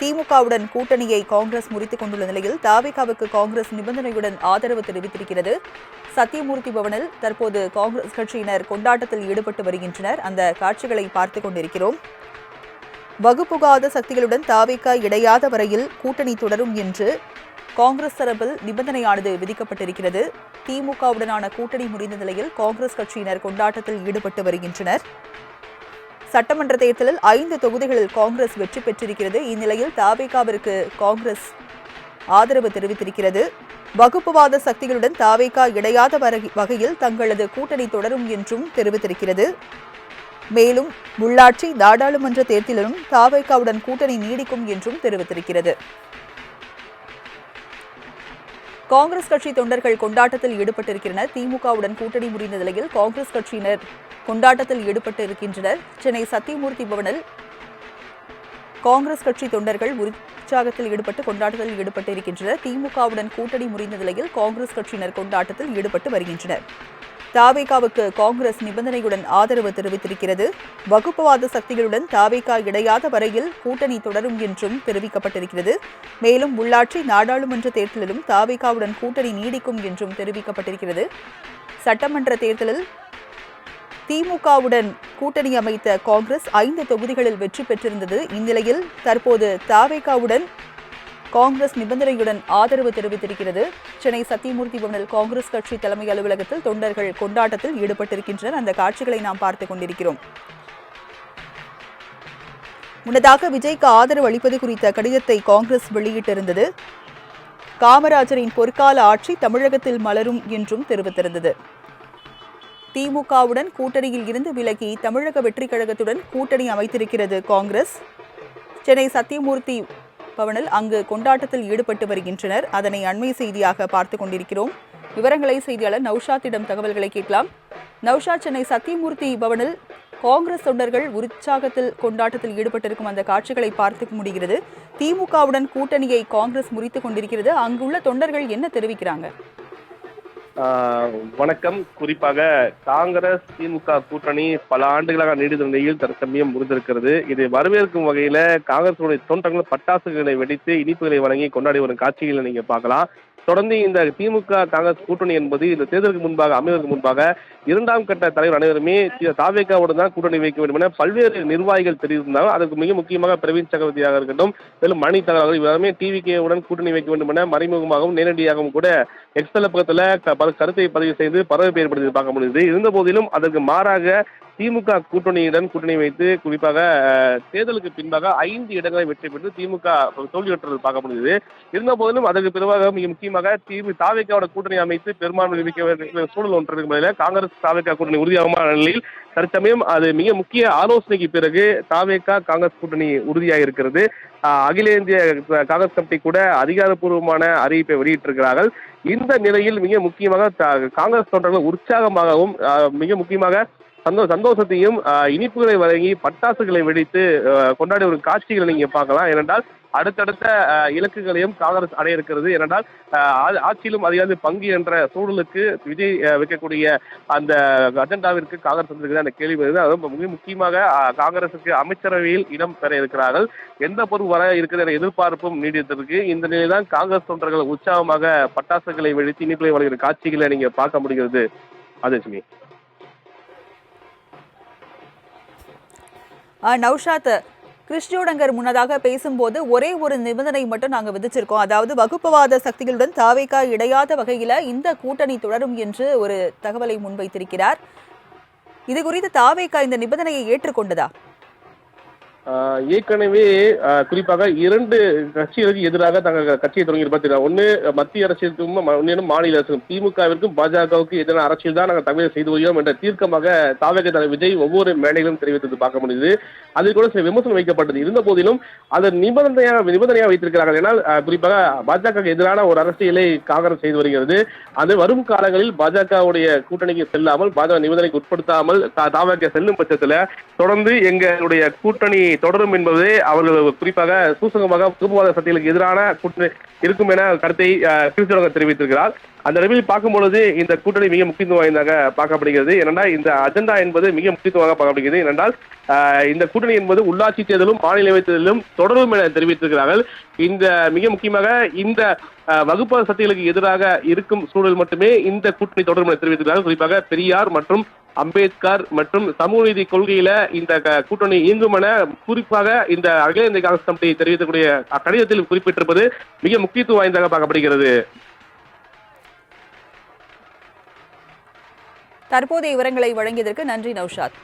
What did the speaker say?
திமுகவுடன் கூட்டணியை காங்கிரஸ் முறித்துக் கொண்டுள்ள நிலையில் தாவேகாவுக்கு காங்கிரஸ் நிபந்தனையுடன் ஆதரவு தெரிவித்திருக்கிறது. சத்தியமூர்த்தி பவனில் தற்போது காங்கிரஸ் கட்சியினர் கொண்டாட்டத்தில் ஈடுபட்டு வருகின்றனர். அந்த காட்சிகளை பார்த்துக் கொண்டிருக்கிறோம். வகுப்புகாத சக்திகளுடன் தாவேகா இடையாத வரையில் கூட்டணி தொடரும் என்று காங்கிரஸ் தரப்பில் நிபந்தனையானது விதிக்கப்பட்டிருக்கிறது. திமுகவுடனான கூட்டணி முறிந்த நிலையில் காங்கிரஸ் கட்சியினர் கொண்டாட்டத்தில் ஈடுபட்டு வருகின்றனர். சட்டமன்ற தேர்தலில் 5 தொகுதிகளில் காங்கிரஸ் வெற்றி பெற்றிருக்கிறது. இந்நிலையில் தாவேகாவிற்கு காங்கிரஸ் ஆதரவு தெரிவித்திருக்கிறது. வகுப்புவாத சக்திகளுடன் தாவேகா இடையாத வகையில் தங்களது கூட்டணி தொடரும் என்றும் தெரிவித்திருக்கிறது. மேலும் உள்ளாட்சி நாடாளுமன்ற தேர்தலிலும் தாவேகாவுடன் கூட்டணி நீடிக்கும் என்றும் தெரிவித்திருக்கிறது. காங்கிரஸ் கட்சி தொண்டர்கள் கொண்டாட்டத்தில் ஈடுபட்டிருக்கின்றனர். திமுகவுடன் கூட்டணி முறிந்த நிலையில் காங்கிரஸ் கட்சியினர் கொண்டாட்டத்தில் ஈடுபட்டு இருக்கின்றனர். சென்னை சத்தியமூர்த்தி பவனில் காங்கிரஸ் கட்சி தொண்டர்கள் உற்சாகத்தில் ஈடுபட்டு கொண்டாட்டத்தில் ஈடுபட்டு இருக்கின்றனர். திமுகவுடன் கூட்டணி முறிந்த நிலையில் காங்கிரஸ் கட்சியினர் கொண்டாட்டத்தில் ஈடுபட்டு வருகின்றனர். தாவேகாவுக்கு காங்கிரஸ் நிபந்தனையுடன் ஆதரவு தெரிவித்திருக்கிறது. வகுப்புவாத சக்திகளுடன் தாவேகா இடையாத வரையில் கூட்டணி தொடரும் என்றும் தெரிவிக்கப்பட்டிருக்கிறது. மேலும் உள்ளாட்சி நாடாளுமன்ற தேர்தலிலும் தாவேகாவுடன் கூட்டணி நீடிக்கும் என்றும் தெரிவிக்கப்பட்டிருக்கிறது. சட்டமன்ற தேர்தலில் திமுகவுடன் கூட்டணி அமைத்த காங்கிரஸ் 5 தொகுதிகளில் வெற்றி பெற்றிருந்தது. இந்நிலையில் தற்போது தாவேகாவுடன் காங்கிரஸ் நிபந்தனையுடன் ஆதரவு தெரிவித்திருக்கிறது. சென்னை சத்தியமூர்த்தி பவனில் காங்கிரஸ் கட்சி தலைமை அலுவலகத்தில் தொண்டர்கள் கொண்டாட்டத்தில் ஈடுபட்டிருக்கின்றனர். அந்த காட்சிகளை நாம் பார்த்துக் கொண்டிருக்கிறோம். முன்னதாக விஜய்க்கு ஆதரவு அளிப்பது குறித்த கடிதத்தை காங்கிரஸ் வெளியிட்டிருந்தது. காமராஜரின் பொற்கால ஆட்சி தமிழகத்தில் மலரும் என்றும் தெரிவித்திருந்தது. திமுகவுடன் கூட்டணியில் இருந்து விலகி தமிழக வெற்றிக் கழகத்துடன் கூட்டணி அமைத்திருக்கிறது காங்கிரஸ். சென்னை சத்தியமூர்த்தி பவனில் அங்கு கொண்டாட்டத்தில் ஈடுபட்டு வருகின்றனர். அதனை அண்மை செய்தியாக பார்த்துக் கொண்டிருக்கிறோம். விவரங்களை செய்தியாளர் நௌஷாத்திடம் தகவல்களை கேட்கலாம். நௌஷாத், சென்னை சத்தியமூர்த்தி பவனில் காங்கிரஸ் தொண்டர்கள் உற்சாகத்தில் கொண்டாட்டத்தில் ஈடுபட்டிருக்கும் அந்த காட்சிகளை பார்த்துக்க முடிகிறது. திமுகவுடன் கூட்டணியை காங்கிரஸ் முறித்துக் கொண்டிருக்கிறது. அங்குள்ள தொண்டர்கள் என்ன தெரிவிக்கிறாங்க? வணக்கம். குறிப்பாக காங்கிரஸ் திமுக கூட்டணி பல ஆண்டுகளாக நீடித்த நிலையில் தற்சமயம் முறிந்திருக்கிறது. இதை வரவேற்கும் வகையில காங்கிரசுடைய தொண்டர்கள் பட்டாசுகளை வெடித்து இனிப்புகளை வழங்கி கொண்டாடி வரும் காட்சிகளை நீங்க பார்க்கலாம். தொடர்ந்து இந்த திமுக காங்கிரஸ் கூட்டணி என்பது இந்த தேர்தலுக்கு முன்பாக அமைவதற்கு முன்பாக 2ஆம் கட்ட தலைவர் அனைவருமே தாவேகாவுடன் தான் கூட்டணி வைக்க வேண்டும் என பல்வேறு நிர்வாகிகள் தெரிவித்திருந்தாங்க. அதற்கு மிக முக்கியமாக பிரவீன் சக்கரவர்த்தியாக இருக்கட்டும், மேலும் மணி தகவல்கள் இவருமே டிவிகேவுடன் கூட்டணி வைக்க வேண்டும் என மறைமுகமாகவும் நேரடியாகவும் கூட எக்ஸ்தலப்பக்கத்தில் கருத்தை பதிவு செய்து பரவல் ஏற்படுத்தி பார்க்க முடியுது. இருந்த போதிலும் அதற்கு மாறாக திமுக கூட்டணியுடன் கூட்டணி வைத்து குறிப்பாக தேர்தலுக்கு பின்பாக 5 இடங்களை வெற்றி பெற்று திமுக தோல்வியுற்றது பார்க்க முடியுது. இருந்த போதிலும் அதற்கு பிறகு மிக முக்கியமாக தாவேகாவோட கூட்டணி அமைத்து பெரும்பான்மை நிரூபிக்க சூழல் ஒன்று முறையில் காங்கிரஸ் தாவேகா கூட்டணி உறுதியாகமான நிலையில் தற்சமயம் அது மிக முக்கிய ஆலோசனைக்கு பிறகு தாவேகா காங்கிரஸ் கூட்டணி உறுதியாக இருக்கிறது. அகில இந்திய காங்கிரஸ் கமிட்டி கூட அதிகாரப்பூர்வமான அறிவிப்பை வெளியிட்டிருக்கிறார்கள். இந்த நிலையில் மிக முக்கியமாக காங்கிரஸ் தொண்டர்கள் உற்சாகமாகவும் மிக முக்கியமாக சந்தோஷத்தையும் இனிப்புகளை வழங்கி பட்டாசுகளை வெடித்து கொண்டாடி ஒரு காட்சிகளை நீங்க பார்க்கலாம். ஏனென்றால் அடுத்தடுத்த இலக்குகளையும் காங்கிரஸ் அடைய இருக்கிறது. ஏனென்றால் ஆட்சியிலும் அதிகாரி பங்கு என்ற சூழலுக்கு விஜய் வைக்கக்கூடிய அந்த அஜெண்டாவிற்கு காங்கிரஸ் வந்திருக்கிறது அந்த கேள்வி வருது. அதுவும் மிக முக்கியமாக காங்கிரசுக்கு அமைச்சரவையில் இடம் பெற இருக்கிறார்கள். எந்த பொருள் வர இருக்கிற எதிர்பார்ப்பும் நீடித்திருக்கு. இந்த நிலையில்தான் காங்கிரஸ் தொண்டர்கள் உற்சாகமாக பட்டாசுகளை வெடித்து இனிப்புகளை வழங்குகிற காட்சிகளை நீங்க பார்க்க முடிகிறது. அதேஷ்மி. நௌஷாத், கிறிஸ்டியோடங்கர் முன்னதாக பேசும்போது ஒரே ஒரு நிபந்தனை மட்டும் நாங்கள் விதிச்சிருக்கோம். அதாவது வகுப்புவாத சக்திகளுடன் தாவேகா இடையாத வகையில் இந்த கூட்டணி தொடரும் என்று ஒரு தகவலை முன்வைத்திருக்கிறார். இது குறித்து தாவேகா இந்த நிபந்தனையை ஏற்றுக்கொண்டதா? ஏற்கனவே குறிப்பாக 2 கட்சிகளுக்கு எதிராக தங்கள் கட்சியை தொடங்கி ஒன்று மத்திய அரசிற்கும் மாநில அரசுக்கும் திமுகவிற்கும் பாஜகவுக்கு எதிரான அரசியல் தான் நாங்கள் தமிழக செய்து வருகிறோம் என்ற தீர்க்கமாக தாவேகா தலைவர் விஜய் ஒவ்வொரு மேடைகளும் தெரிவித்தது பார்க்க முடியுது. அதில் கூட சில விமர்சனம் வைக்கப்பட்டது. இருந்த போதிலும் அதை நிபந்தனையாக வைத்திருக்கிறார்கள். ஏன்னால் குறிப்பாக பாஜக எதிரான ஒரு அரசியலை காங்கிரஸ் செய்து வருகிறது. அது வரும் காலங்களில் பாஜகவுடைய கூட்டணிக்கு செல்லாமல் பாஜக நிபந்தனைக்கு உட்படுத்தாமல் தாவேகா செல்லும் பட்சத்தில் தொடர்ந்து எங்களுடைய கூட்டணி தொடரும் என்பது அவர்கள் குறிப்பாக சூசகமாக வகுப்புவாத சக்திகளுக்கு எதிரான கூட்டணி இருக்கும் என கருத்தை கிறிஸ்தவர்கள் தெரிவித்திருக்கிறார். அந்த அளவில் பார்க்கும் பொழுது இந்த கூட்டணி மிக முக்கியத்துவம் வாய்ந்ததாக பார்க்கப்படுகிறது. ஏனென்றால் இந்த அஜெண்டா என்பது மிக முக்கியத்துவமாக பார்க்கப்படுகிறது. ஏனென்றால் இந்த கூட்டணி என்பது உள்ளாட்சி தேர்தலும் மாநிலவை தேர்தலும் தொடரும் என தெரிவித்திருக்கிறார்கள். இந்த மிக முக்கியமாக இந்த வகுப்பாத சக்திகளுக்கு எதிராக இருக்கும் சூழல் மட்டுமே இந்த கூட்டணி தொடரும் என தெரிவித்திருக்கிறார்கள். குறிப்பாக பெரியார் மற்றும் அம்பேத்கர் மற்றும் சமூக நீதி கொள்கையில இந்த கூட்டணி இயங்கும் என குறிப்பாக இந்த அகில இந்திய காங்கிரஸ் கமிட்டி தெரிவிக்கக்கூடிய கடிதத்தில் குறிப்பிட்டிருப்பது மிக முக்கியத்துவம் வாய்ந்ததாக பார்க்கப்படுகிறது. தற்போதைய விவரங்களை வழங்கியதற்கு நன்றி நௌஷாத்.